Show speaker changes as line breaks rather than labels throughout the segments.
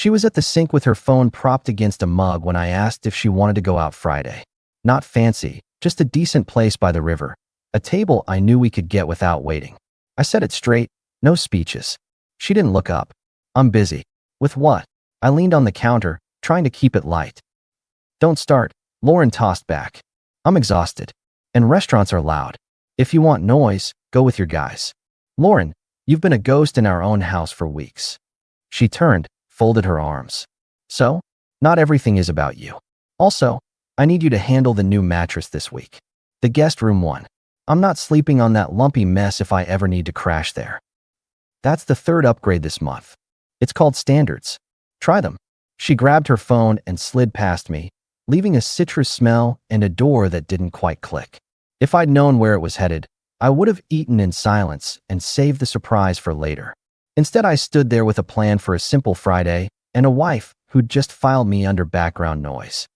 She was at the sink with her phone propped against a mug when I asked if she wanted to go out Friday. Not fancy, just a decent place by the river. A table I knew we could get without waiting. I said it straight, no speeches. She didn't look up. I'm busy. With what? I leaned on the counter, trying to keep it light. Don't start, Lauren tossed back. I'm exhausted. And restaurants are loud. If you want noise, go with your guys. Lauren, you've been a ghost in our own house for weeks. She turned, folded her arms. So? Not everything is about you. Also, I need you to handle the new mattress this week. The guest room one. I'm not sleeping on that lumpy mess if I ever need to crash there. That's the third upgrade this month. It's called Standards. Try them. She grabbed her phone and slid past me, leaving a citrus smell and a door that didn't quite click. If I'd known where it was headed, I would have eaten in silence and saved the surprise for later. Instead, I stood there with a plan for a simple Friday and a wife who'd just filed me under background noise.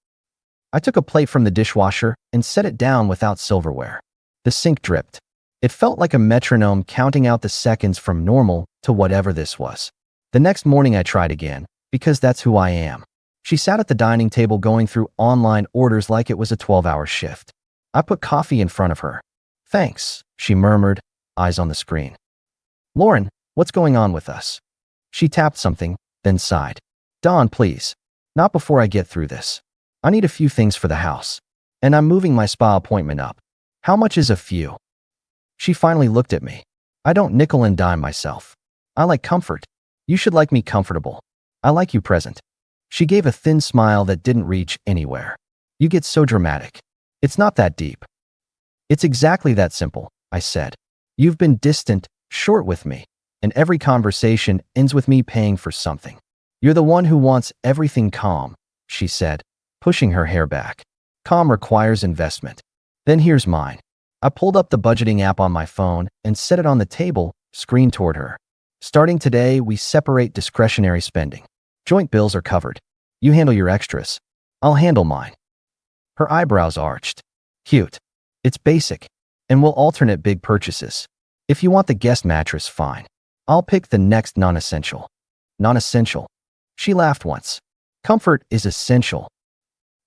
I took a plate from the dishwasher and set it down without silverware. The sink dripped. It felt like a metronome counting out the seconds from normal to whatever this was. The next morning I tried again, because that's who I am. She sat at the dining table going through online orders like it was a 12-hour shift. I put coffee in front of her. Thanks, she murmured, eyes on the screen. Lauren, what's going on with us? She tapped something, then sighed. Dawn, please. Not before I get through this. I need a few things for the house. And I'm moving my spa appointment up. How much is a few? She finally looked at me. I don't nickel and dime myself. I like comfort. You should like me comfortable. I like you present. She gave a thin smile that didn't reach anywhere. You get so dramatic. It's not that deep. It's exactly that simple, I said. You've been distant, short with me, and every conversation ends with me paying for something. You're the one who wants everything calm, she said, pushing her hair back. Calm requires investment. Then here's mine. I pulled up the budgeting app on my phone and set it on the table, screen toward her. Starting today, we separate discretionary spending. Joint bills are covered. You handle your extras. I'll handle mine. Her eyebrows arched. Cute. It's basic. And we'll alternate big purchases. If you want the guest mattress, fine. I'll pick the next non-essential. Non-essential. She laughed once. Comfort is essential.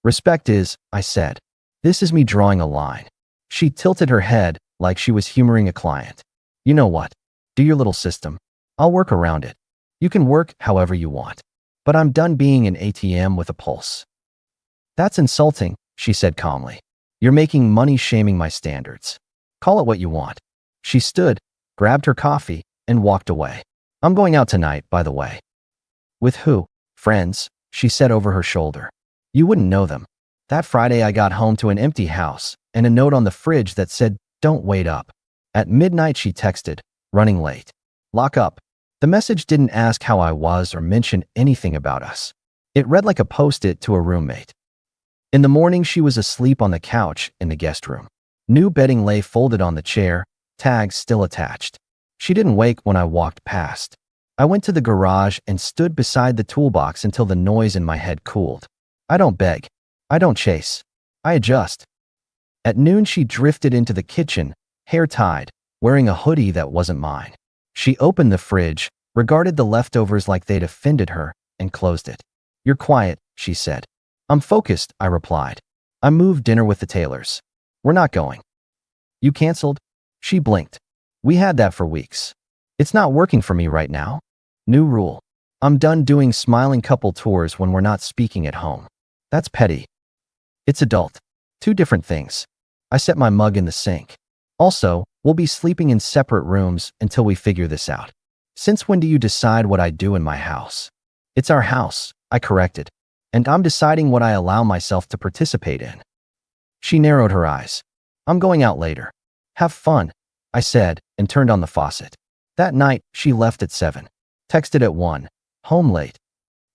Respect is, I said. This is me drawing a line. She tilted her head like she was humoring a client. You know what? Do your little system. I'll work around it. You can work however you want. But I'm done being an ATM with a pulse. That's insulting, she said calmly. You're making money shaming my standards. Call it what you want. She stood, grabbed her coffee, and walked away. I'm going out tonight, by the way. With who? Friends, she said over her shoulder. You wouldn't know them. That Friday I got home to an empty house and a note on the fridge that said, "Don't wait up." At midnight she texted, "Running late. Lock up." The message didn't ask how I was or mention anything about us. It read like a post-it to a roommate. In the morning she was asleep on the couch in the guest room. New bedding lay folded on the chair, tags still attached. She didn't wake when I walked past. I went to the garage and stood beside the toolbox until the noise in my head cooled. I don't beg. I don't chase. I adjust. At noon she drifted into the kitchen, hair tied, wearing a hoodie that wasn't mine. She opened the fridge, regarded the leftovers like they'd offended her, and closed it. You're quiet, she said. I'm focused, I replied. I moved dinner with the Taylors. We're not going. You canceled? She blinked. We had that for weeks. It's not working for me right now. New rule. I'm done doing smiling couple tours when we're not speaking at home. That's petty. It's adult. Two different things. I set my mug in the sink. Also, we'll be sleeping in separate rooms until we figure this out. Since when do you decide what I do in my house? It's our house, I corrected. And I'm deciding what I allow myself to participate in. She narrowed her eyes. I'm going out later. Have fun, I said, and turned on the faucet. That night, she left at 7. Texted at 1. Home late.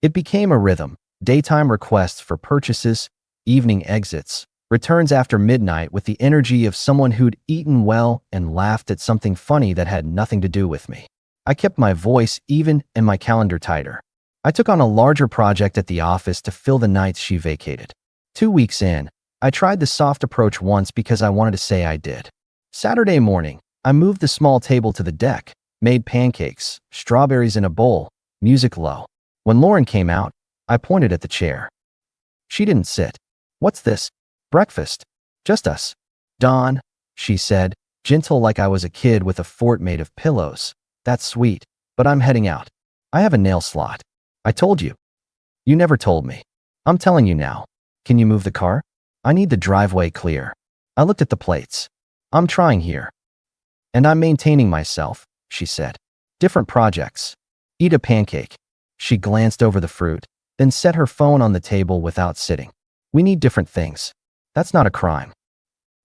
It became a rhythm. Daytime requests for purchases, evening exits, returns after midnight with the energy of someone who'd eaten well and laughed at something funny that had nothing to do with me. I kept my voice even and my calendar tighter. I took on a larger project at the office to fill the nights she vacated. 2 weeks in, I tried the soft approach once because I wanted to say I did. Saturday morning, I moved the small table to the deck, made pancakes, strawberries in a bowl, music low. When Lauren came out, I pointed at the chair. She didn't sit. What's this? Breakfast. Just us. Dawn, she said, gentle like I was a kid with a fort made of pillows. That's sweet, but I'm heading out. I have a nail slot. I told you. You never told me. I'm telling you now. Can you move the car? I need the driveway clear. I looked at the plates. I'm trying here. And I'm maintaining myself, she said. Different projects. Eat a pancake. She glanced over the fruit, then set her phone on the table without sitting. We need different things. That's not a crime.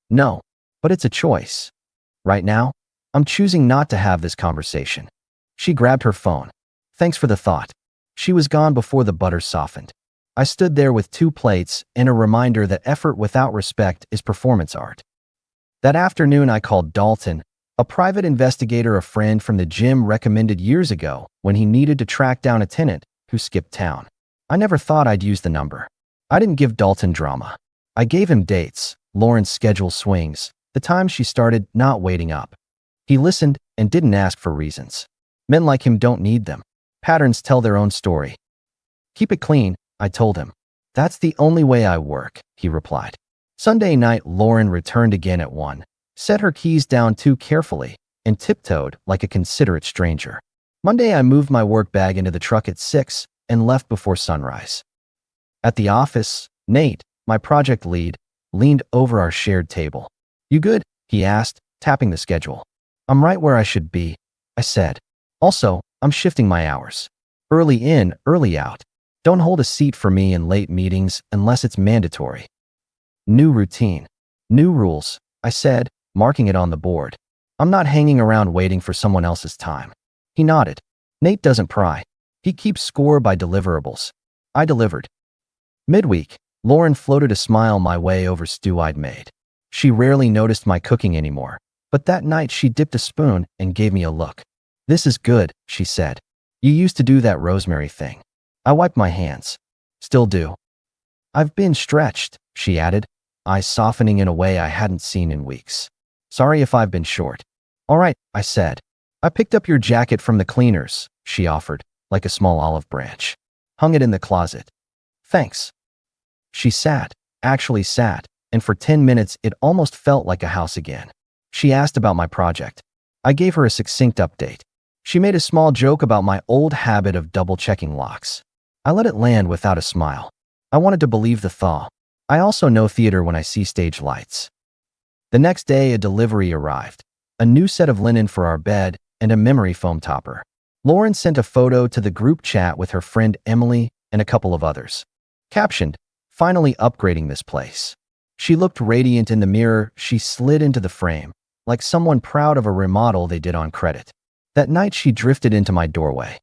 No, but it's a choice. Right now, I'm choosing not to have this conversation. She grabbed her phone. Thanks for the thought. She was gone before the butter softened. I stood there with 2 plates and a reminder that effort without respect is performance art. That afternoon, I called Dalton, a private investigator a friend from the gym recommended years ago when he needed to track down a tenant who skipped town. I never thought I'd use the number. I didn't give Dalton drama. I gave him dates, Lauren's schedule swings, the time she started not waiting up. He listened and didn't ask for reasons. Men like him don't need them. Patterns tell their own story. Keep it clean, I told him. That's the only way I work, he replied. Sunday night, Lauren returned again at 1, set her keys down too carefully, and tiptoed like a considerate stranger. Monday, I moved my work bag into the truck at 6 and left before sunrise. At the office, Nate, my project lead, leaned over our shared table. You good? He asked, tapping the schedule. I'm right where I should be, I said. Also, I'm shifting my hours. Early in, early out. Don't hold a seat for me in late meetings unless it's mandatory. New routine. New rules, I said, marking it on the board. I'm not hanging around waiting for someone else's time. He nodded. Nate doesn't pry. He keeps score by deliverables. I delivered. Midweek, Lauren floated a smile my way over stew I'd made. She rarely noticed my cooking anymore, but that night she dipped a spoon and gave me a look. This is good, she said. You used to do that rosemary thing. I wiped my hands. Still do. I've been stretched, she added, eyes softening in a way I hadn't seen in weeks. Sorry if I've been short. All right, I said. I picked up your jacket from the cleaners, she offered, like a small olive branch. Hung it in the closet. Thanks. She sat, actually sat, and for 10 minutes it almost felt like a house again. She asked about my project. I gave her a succinct update. She made a small joke about my old habit of double-checking locks. I let it land without a smile. I wanted to believe the thaw. I also know theater when I see stage lights. The next day, a delivery arrived. A new set of linen for our bed and a memory foam topper. Lauren sent a photo to the group chat with her friend Emily and a couple of others. Captioned, finally upgrading this place. She looked radiant in the mirror. She slid into the frame, like someone proud of a remodel they did on credit. That night, she drifted into my doorway.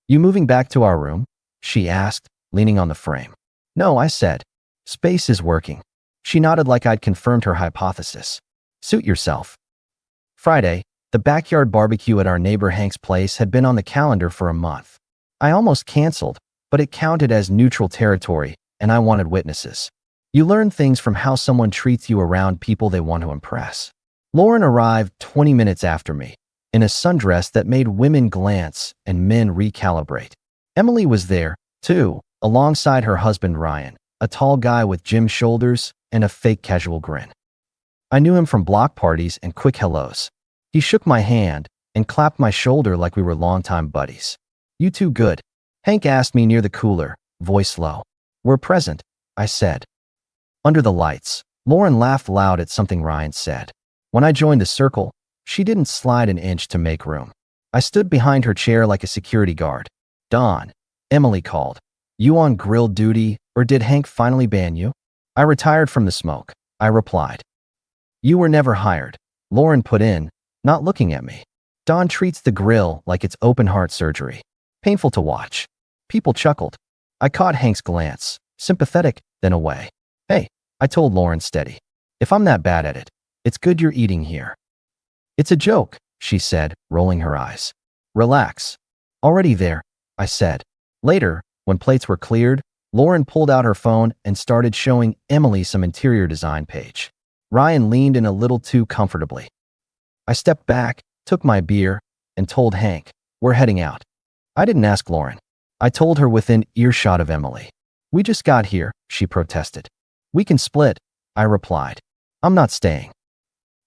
You moving back to our room? She asked, leaning on the frame. No, I said. Space is working. She nodded like I'd confirmed her hypothesis. Suit yourself. Friday, the backyard barbecue at our neighbor Hank's place had been on the calendar for a month. I almost canceled, but it counted as neutral territory, and I wanted witnesses. You learn things from how someone treats you around people they want to impress. Lauren arrived 20 minutes after me, in a sundress that made women glance and men recalibrate. Emily was there, too, alongside her husband Ryan, a tall guy with gym shoulders and a fake casual grin. I knew him from block parties and quick hellos. He shook my hand and clapped my shoulder like we were longtime buddies. You two good? Hank asked me near the cooler, voice low. We're present, I said. Under the lights, Lauren laughed loud at something Ryan said. When I joined the circle, she didn't slide an inch to make room. I stood behind her chair like a security guard. Dawn, Emily called. You on grill duty, or did Hank finally ban you? I retired from the smoke, I replied. You were never hired, Lauren put in, not looking at me. Dawn treats the grill like it's open heart surgery. Painful to watch. People chuckled. I caught Hank's glance, sympathetic, then away. Hey, I told Lauren steady. If I'm that bad at it, it's good you're eating here. It's a joke, she said, rolling her eyes. Relax. Already there, I said. Later, when plates were cleared, Lauren pulled out her phone and started showing Emily some interior design page. Ryan leaned in a little too comfortably. I stepped back, took my beer, and told Hank, we're heading out. I didn't ask Lauren. I told her within earshot of Emily. We just got here, she protested. We can split, I replied. I'm not staying.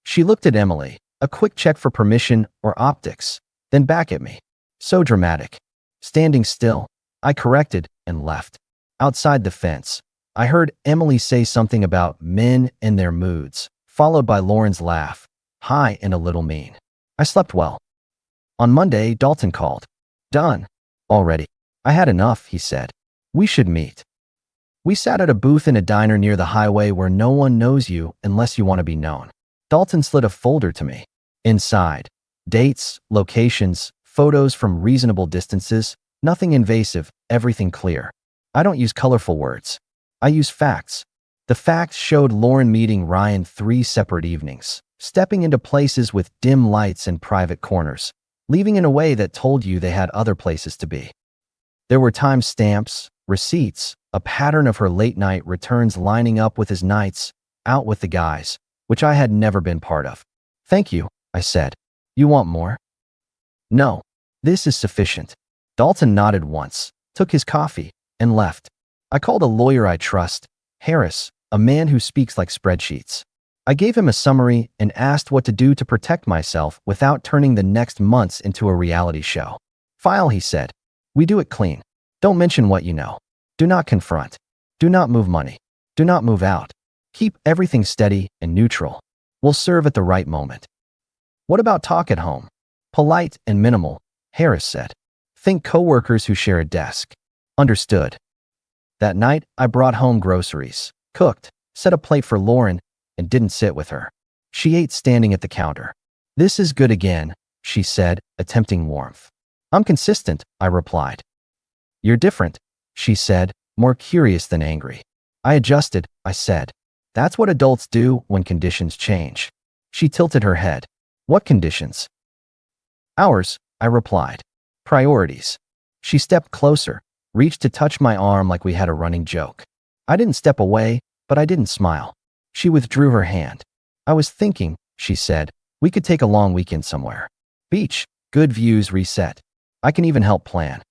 She looked at Emily, a quick check for permission or optics, then back at me. So dramatic. Standing still, I corrected and left. Outside the fence, I heard Emily say something about men and their moods, followed by Lauren's laugh, high and a little mean. I slept well. On Monday, Dalton called. Done. Already. I had enough, he said. We should meet. We sat at a booth in a diner near the highway where no one knows you unless you want to be known. Dalton slid a folder to me. Inside, dates, locations, photos from reasonable distances, nothing invasive, everything clear. I don't use colorful words. I use facts. The facts showed Lauren meeting Ryan 3 separate evenings, stepping into places with dim lights and private corners, leaving in a way that told you they had other places to be. There were time stamps, receipts, a pattern of her late-night returns lining up with his nights out with the guys, which I had never been part of. Thank you, I said. You want more? No. This is sufficient. Dalton nodded once, took his coffee, and left. I called a lawyer I trust, Harris, a man who speaks like spreadsheets. I gave him a summary and asked what to do to protect myself without turning the next months into a reality show. File, he said. We do it clean. Don't mention what you know. Do not confront. Do not move money. Do not move out. Keep everything steady and neutral. We'll serve at the right moment. What about talk at home? Polite and minimal, Harris said. Think coworkers who share a desk. Understood. That night, I brought home groceries, cooked, set a plate for Lauren, and didn't sit with her. She ate standing at the counter. This is good again, she said, attempting warmth. I'm consistent, I replied. You're different, she said, more curious than angry. I adjusted, I said. That's what adults do when conditions change. She tilted her head. What conditions? Ours, I replied. Priorities. She stepped closer, reached to touch my arm like we had a running joke. I didn't step away, but I didn't smile. She withdrew her hand. I was thinking, she said, we could take a long weekend somewhere. Beach, good views, reset. I can even help plan.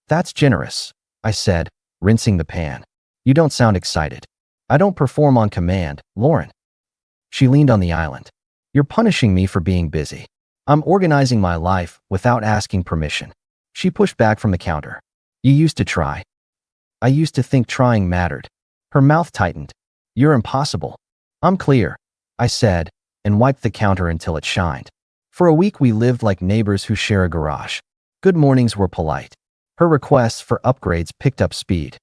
That's generous, I said, rinsing the pan. You don't sound excited. I don't perform on command, Lauren. She leaned on the island. You're punishing me for being busy. I'm organizing my life without asking permission. She pushed back from the counter. You used to try. I used to think trying mattered. Her mouth tightened. You're impossible. I'm clear, I said, and wiped the counter until it shined. For a week we lived like neighbors who share a garage. Good mornings were polite. Her requests for upgrades picked up speed.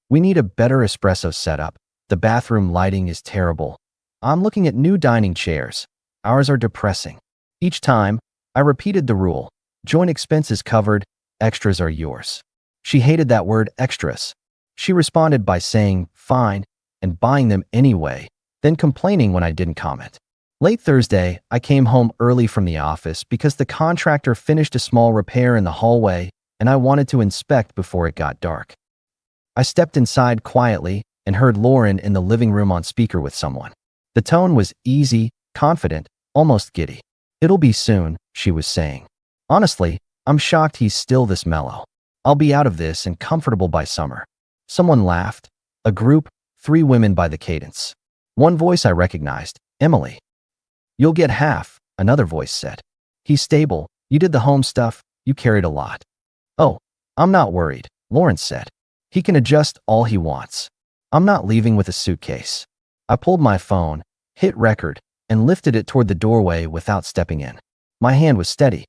We need a better espresso setup. The bathroom lighting is terrible. I'm looking at new dining chairs. Ours are depressing. Each time, I repeated the rule. Joint expenses covered, extras are yours. She hated that word extras. She responded by saying, fine, and buying them anyway, then complaining when I didn't comment. Late Thursday, I came home early from the office because the contractor finished a small repair in the hallway and I wanted to inspect before it got dark. I stepped inside quietly and heard Lauren in the living room on speaker with someone. The tone was easy, confident, almost giddy. It'll be soon, she was saying. Honestly, I'm shocked he's still this mellow. I'll be out of this and comfortable by summer. Someone laughed. A group, 3 women by the cadence. One voice I recognized, Emily. You'll get half, another voice said. He's stable, you did the home stuff, you carried a lot. Oh, I'm not worried, Lauren said. He can adjust all he wants. I'm not leaving with a suitcase. I pulled my phone, hit record, and lifted it toward the doorway without stepping in. My hand was steady.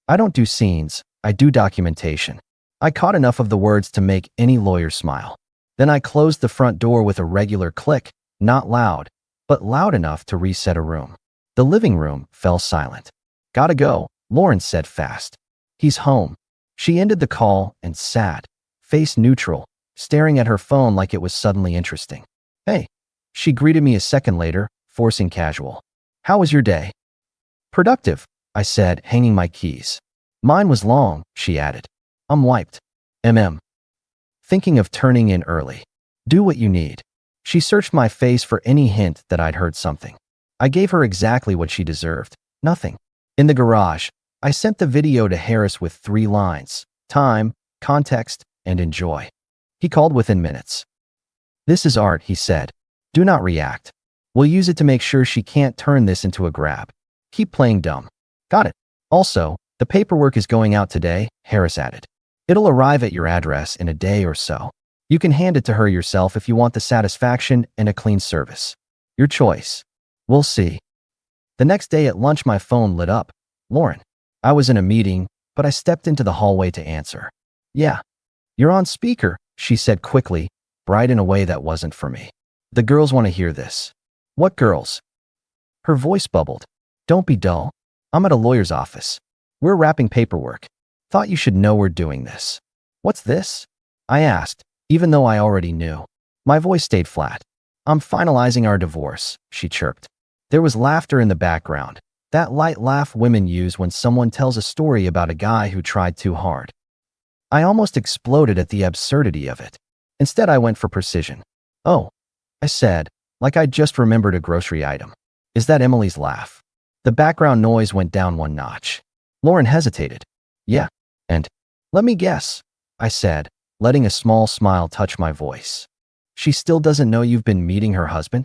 I don't do scenes, I do documentation. I caught enough of the words to make any lawyer smile. Then I closed the front door with a regular click, not loud, but loud enough to reset a room. The living room fell silent. Gotta go, Lauren said fast. He's home. She ended the call and sat, face neutral, staring at her phone like it was suddenly interesting. Hey. She greeted me a second later, forcing casual. How was your day? Productive, I said, hanging my keys. Mine was long, she added. I'm wiped. Thinking of turning in early. Do what you need. She searched my face for any hint that I'd heard something. I gave her exactly what she deserved. Nothing. In the garage, I sent the video to Harris with 3 lines. Time, context, and enjoy. He called within minutes. This is art, he said. Do not react. We'll use it to make sure she can't turn this into a grab. Keep playing dumb. Got it. Also, the paperwork is going out today, Harris added. It'll arrive at your address in a day or so. You can hand it to her yourself if you want the satisfaction and a clean service. Your choice. We'll see. The next day at lunch, my phone lit up. Lauren. I was in a meeting, but I stepped into the hallway to answer. Yeah. You're on speaker, she said quickly, bright in a way that wasn't for me. The girls want to hear this. What girls? Her voice bubbled. Don't be dull. I'm at a lawyer's office. We're wrapping paperwork. Thought you should know we're doing this. What's this? I asked, even though I already knew. My voice stayed flat. I'm finalizing our divorce, she chirped. There was laughter in the background, that light laugh women use when someone tells a story about a guy who tried too hard. I almost exploded at the absurdity of it. Instead, I went for precision. Oh, I said, like I'd just remembered a grocery item. Is that Emily's laugh? The background noise went down one notch. Lauren hesitated. Yeah, and let me guess, I said, letting a small smile touch my voice. She still doesn't know you've been meeting her husband?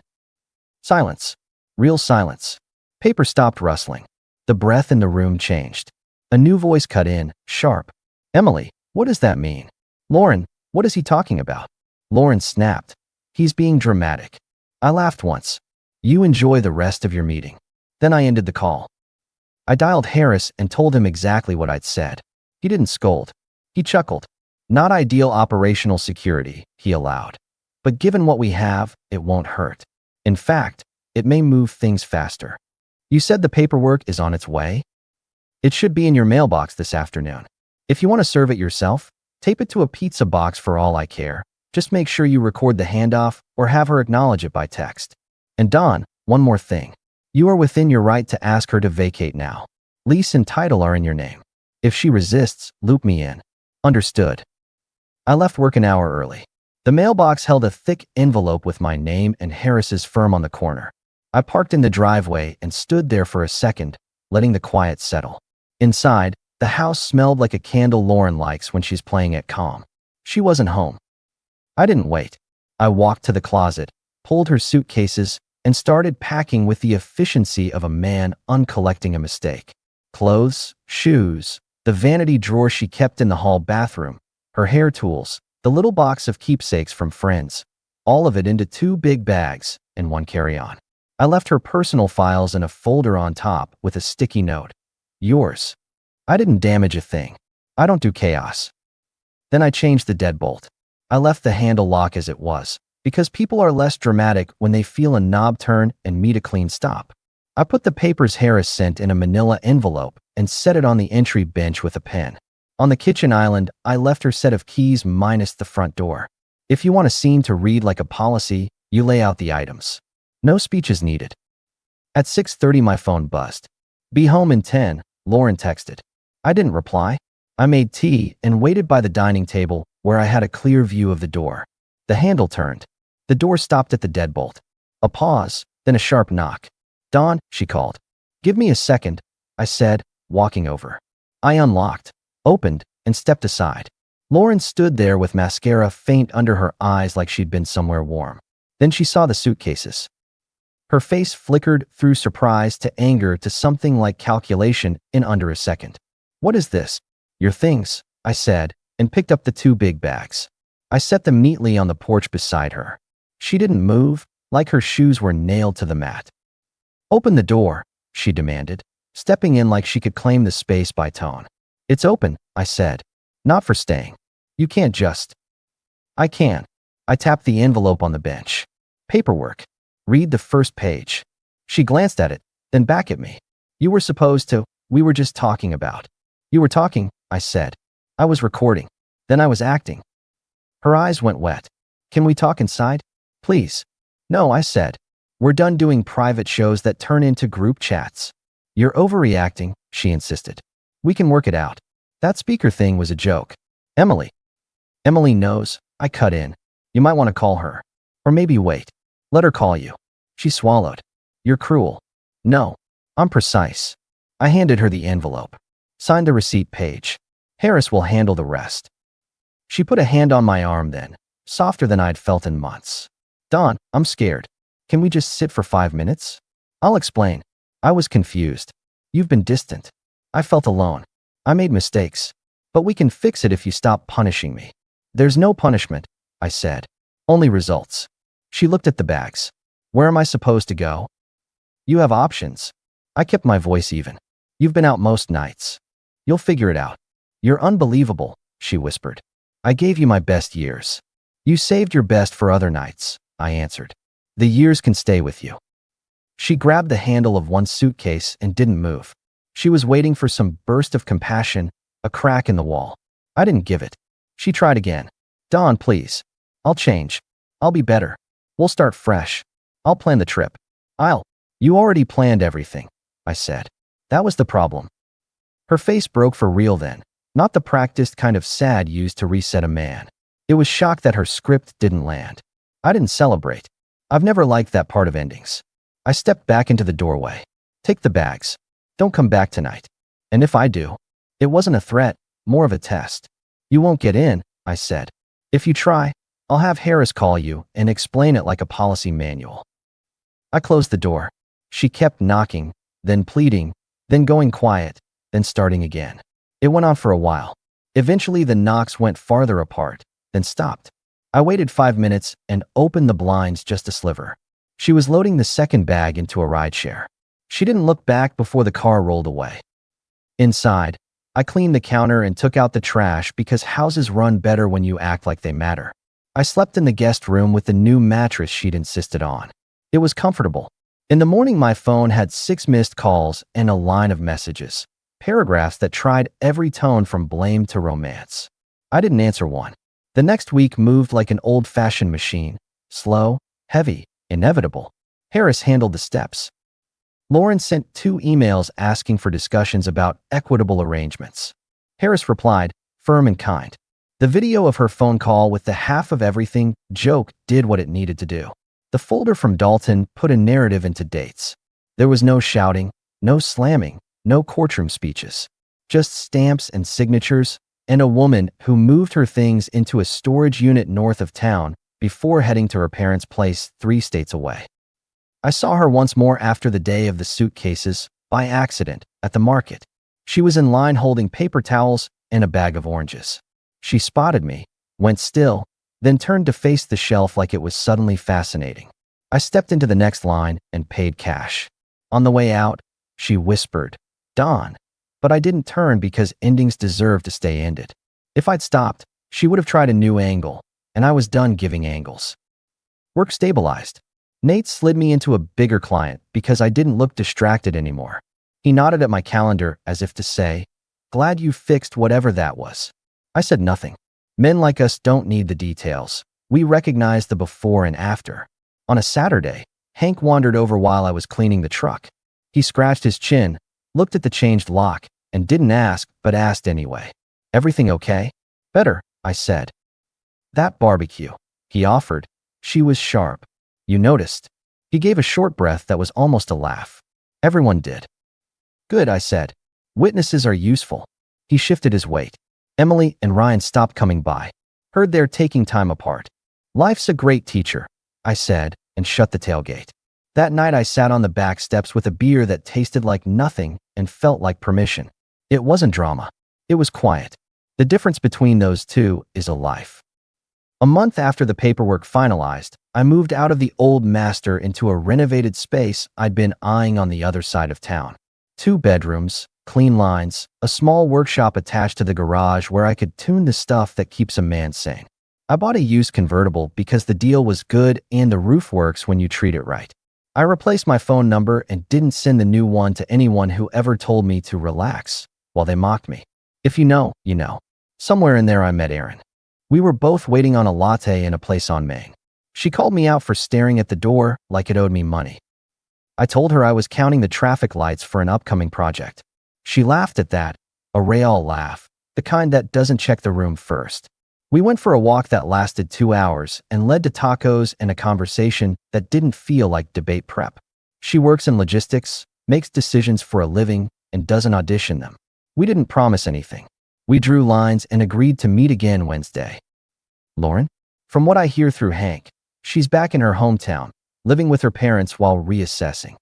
Silence. Real silence. Paper stopped rustling. The breath in the room changed. A new voice cut in, sharp. Emily, what does that mean? Lauren, what is he talking about? Lauren snapped. He's being dramatic. I laughed once. You enjoy the rest of your meeting. Then I ended the call. I dialed Harris and told him exactly what I'd said. He didn't scold. He chuckled. Not ideal operational security, he allowed. But given what we have, it won't hurt. In fact, it may move things faster. You said the paperwork is on its way? It should be in your mailbox this afternoon. If you want to serve it yourself, tape it to a pizza box for all I care. Just make sure you record the handoff or have her acknowledge it by text. And Dawn, one more thing. You are within your right to ask her to vacate now. Lease and title are in your name. If she resists, loop me in. Understood. I left work an hour early. The mailbox held a thick envelope with my name and Harris's firm on the corner. I parked in the driveway and stood there for a second, letting the quiet settle. Inside, the house smelled like a candle Lauren likes when she's playing it calm. She wasn't home. I didn't wait. I walked to the closet, pulled her suitcases, and started packing with the efficiency of a man uncollecting a mistake. Clothes, shoes, the vanity drawer she kept in the hall bathroom, her hair tools, the little box of keepsakes from friends, all of it into 2 big bags and 1 carry-on. I left her personal files in a folder on top with a sticky note. Yours. I didn't damage a thing. I don't do chaos. Then I changed the deadbolt. I left the handle lock as it was, because people are less dramatic when they feel a knob turn and meet a clean stop. I put the papers Harris sent in a manila envelope and set it on the entry bench with a pen. On the kitchen island, I left her set of keys minus the front door. If you want a scene to read like a policy, you lay out the items. No speeches needed. At 6:30, my phone buzzed. Be home in 10, Lauren texted. I didn't reply. I made tea and waited by the dining table where I had a clear view of the door. The handle turned. The door stopped at the deadbolt. A pause, then a sharp knock. Dawn, she called. Give me a second, I said, walking over. I unlocked, opened, and stepped aside. Lauren stood there with mascara faint under her eyes like she'd been somewhere warm. Then she saw the suitcases. Her face flickered through surprise to anger to something like calculation in under a second. What is this? Your things, I said, and picked up the 2 big bags. I set them neatly on the porch beside her. She didn't move, like her shoes were nailed to the mat. Open the door, she demanded, stepping in like she could claim the space by tone. It's open, I said. Not for staying. You can't just. I can. I tapped the envelope on the bench. Paperwork. Read the first page. She glanced at it, then back at me. You were supposed to. We were just talking about. You were talking, I said. I was recording. Then I was acting. Her eyes went wet. Can we talk inside? Please. No, I said. We're done doing private shows that turn into group chats. You're overreacting, she insisted. We can work it out. That speaker thing was a joke. Emily. Emily knows, I cut in. You might want to call her. Or maybe wait. Let her call you. She swallowed. You're cruel. No. I'm precise. I handed her the envelope. Signed the receipt page. Harris will handle the rest. She put a hand on my arm then, softer than I'd felt in months. Dawn, I'm scared. Can we just sit for 5 minutes? I'll explain. I was confused. You've been distant. I felt alone. I made mistakes. But we can fix it if you stop punishing me. There's no punishment, I said. Only results. She looked at the bags. Where am I supposed to go? You have options. I kept my voice even. You've been out most nights. You'll figure it out. You're unbelievable, she whispered. I gave you my best years. You saved your best for other nights, I answered. The years can stay with you. She grabbed the handle of one suitcase and didn't move. She was waiting for some burst of compassion, a crack in the wall. I didn't give it. She tried again. Dawn, please. I'll change. I'll be better. We'll start fresh. I'll plan the trip. You already planned everything, I said. That was the problem. Her face broke for real then, not the practiced kind of sad used to reset a man. It was shock that her script didn't land. I didn't celebrate. I've never liked that part of endings. I stepped back into the doorway. Take the bags. Don't come back tonight. And if I do? It wasn't a threat, more of a test. You won't get in, I said. If you try, I'll have Harris call you and explain it like a policy manual. I closed the door. She kept knocking, then pleading, then going quiet, then starting again. It went on for a while. Eventually the knocks went farther apart, then stopped. I waited 5 minutes and opened the blinds just a sliver. She was loading the second bag into a rideshare. She didn't look back before the car rolled away. Inside, I cleaned the counter and took out the trash because houses run better when you act like they matter. I slept in the guest room with the new mattress she'd insisted on. It was comfortable. In the morning, my phone had 6 missed calls and a line of messages, paragraphs that tried every tone from blame to romance. I didn't answer one. The next week moved like an old-fashioned machine, slow, heavy, inevitable. Harris handled the steps. Lauren sent 2 emails asking for discussions about equitable arrangements. Harris replied, firm and kind. The video of her phone call with the half of everything joke did what it needed to do. The folder from Dalton put a narrative into dates. There was no shouting, no slamming, no courtroom speeches. Just stamps and signatures, and a woman who moved her things into a storage unit north of town before heading to her parents' place 3 states away. I saw her once more after the day of the suitcases, by accident, at the market. She was in line holding paper towels and a bag of oranges. She spotted me, went still, then turned to face the shelf like it was suddenly fascinating. I stepped into the next line and paid cash. On the way out, she whispered, Dawn. But I didn't turn because endings deserve to stay ended. If I'd stopped, she would have tried a new angle, and I was done giving angles. Work stabilized. Nate slid me into a bigger client because I didn't look distracted anymore. He nodded at my calendar as if to say, glad you fixed whatever that was. I said nothing. Men like us don't need the details. We recognize the before and after. On a Saturday, Hank wandered over while I was cleaning the truck. He scratched his chin, looked at the changed lock, and didn't ask, but asked anyway. Everything okay? Better, I said. That barbecue, he offered. She was sharp. You noticed. He gave a short breath that was almost a laugh. Everyone did. Good, I said. Witnesses are useful. He shifted his weight. Emily and Ryan stopped coming by. Heard they're taking time apart. Life's a great teacher, I said, and shut the tailgate. That night I sat on the back steps with a beer that tasted like nothing and felt like permission. It wasn't drama. It was quiet. The difference between those two is a life. A month after the paperwork finalized, I moved out of the old master into a renovated space I'd been eyeing on the other side of town. 2 bedrooms, clean lines, a small workshop attached to the garage where I could tune the stuff that keeps a man sane. I bought a used convertible because the deal was good and the roof works when you treat it right. I replaced my phone number and didn't send the new one to anyone who ever told me to relax, while they mocked me. If you know, you know. Somewhere in there I met Erin. We were both waiting on a latte in a place on Main. She called me out for staring at the door like it owed me money. I told her I was counting the traffic lights for an upcoming project. She laughed at that, a real laugh, the kind that doesn't check the room first. We went for a walk that lasted 2 hours and led to tacos and a conversation that didn't feel like debate prep. She works in logistics, makes decisions for a living, and doesn't audition them. We didn't promise anything. We drew lines and agreed to meet again Wednesday. Lauren? From what I hear through Hank, she's back in her hometown, living with her parents while reassessing.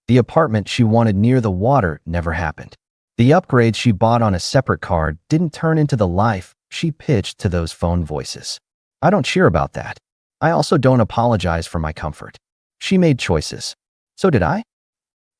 The apartment she wanted near the water never happened. The upgrade she bought on a separate card didn't turn into the life she pitched to those phone voices. I don't cheer about that. I also don't apologize for my comfort. She made choices. So did I?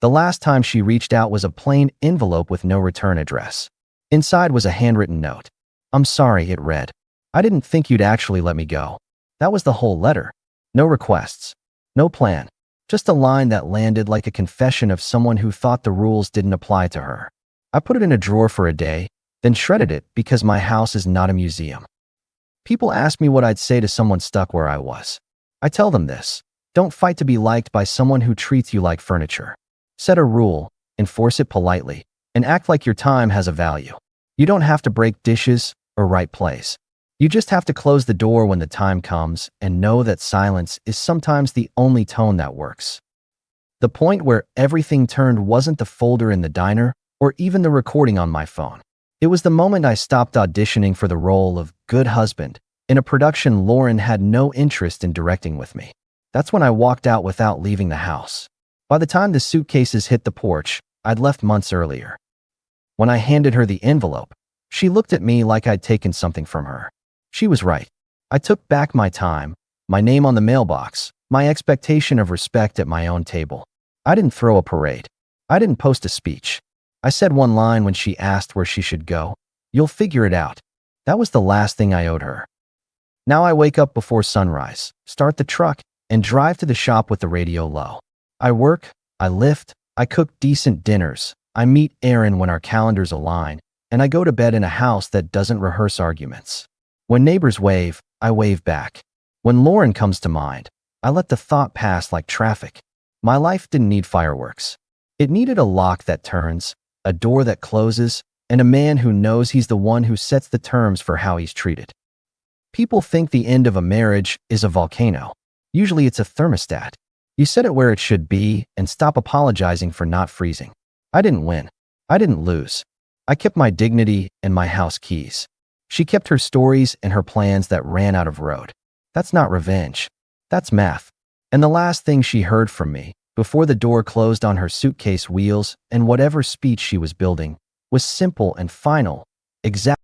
The last time she reached out was a plain envelope with no return address. Inside was a handwritten note. "I'm sorry," it read. "I didn't think you'd actually let me go." That was the whole letter. No requests. No plan. Just a line that landed like a confession of someone who thought the rules didn't apply to her. I put it in a drawer for a day, then shredded it because my house is not a museum. People ask me what I'd say to someone stuck where I was. I tell them this: don't fight to be liked by someone who treats you like furniture. Set a rule, enforce it politely, and act like your time has a value. You don't have to break dishes or write plays. You just have to close the door when the time comes and know that silence is sometimes the only tone that works. The point where everything turned wasn't the folder in the diner or even the recording on my phone. It was the moment I stopped auditioning for the role of good husband in a production Lauren had no interest in directing with me. That's when I walked out without leaving the house. By the time the suitcases hit the porch, I'd left months earlier. When I handed her the envelope, she looked at me like I'd taken something from her. She was right. I took back my time, my name on the mailbox, my expectation of respect at my own table. I didn't throw a parade. I didn't post a speech. I said one line when she asked where she should go: "You'll figure it out." That was the last thing I owed her. Now I wake up before sunrise, start the truck, and drive to the shop with the radio low. I work, I lift, I cook decent dinners, I meet Aaron when our calendars align, and I go to bed in a house that doesn't rehearse arguments. When neighbors wave, I wave back. When Lauren comes to mind, I let the thought pass like traffic. My life didn't need fireworks. It needed a lock that turns, a door that closes, and a man who knows he's the one who sets the terms for how he's treated. People think the end of a marriage is a volcano. Usually it's a thermostat. You set it where it should be and stop apologizing for not freezing. I didn't win. I didn't lose. I kept my dignity and my house keys. She kept her stories and her plans that ran out of road. That's not revenge. That's math. And the last thing she heard from me, before the door closed on her suitcase wheels and whatever speech she was building, was simple and final. Exactly.